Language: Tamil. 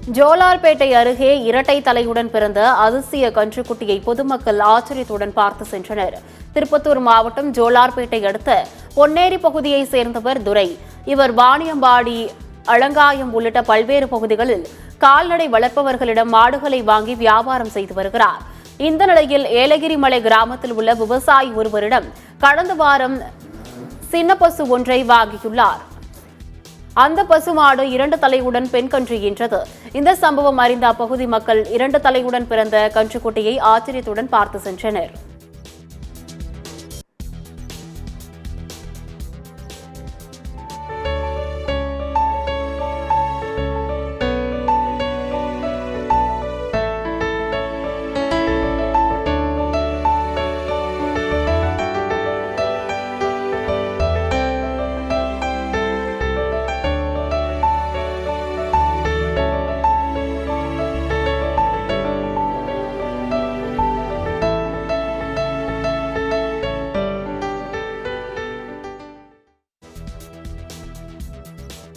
ஜோலார்பேட்டை அருகே இரட்டை தலையுடன் பிறந்த அதிசய கன்றுக்குட்டியை பொதுமக்கள் ஆச்சரியத்துடன் பார்த்து சென்றனர். திருப்பத்தூர் மாவட்டம் ஜோலார்பேட்டை அடுத்த பொன்னேரி பகுதியைச் சேர்ந்தவர் துரை. இவர் வாணியம்பாடி, அலங்காயம் உள்ளிட்ட பல்வேறு பகுதிகளில் கால்நடை வளர்ப்பவர்களிடம் மாடுகளை வாங்கி வியாபாரம் செய்து வருகிறார். இந்த நிலையில் ஏலகிரிமலை கிராமத்தில் உள்ள விவசாயி ஒருவரிடம் கடந்த வாரம் சின்ன பசு ஒன்றை வாங்கியுள்ளார். அந்த பசுமாடு 2 தலையுடன் பெண் கன்று ஈன்றது. இந்த சம்பவம் அறிந்த அப்பகுதி மக்கள் 2 தலையுடன் பிறந்த கன்றுக்குட்டியை ஆச்சரியத்துடன் பார்த்து சென்றனர்.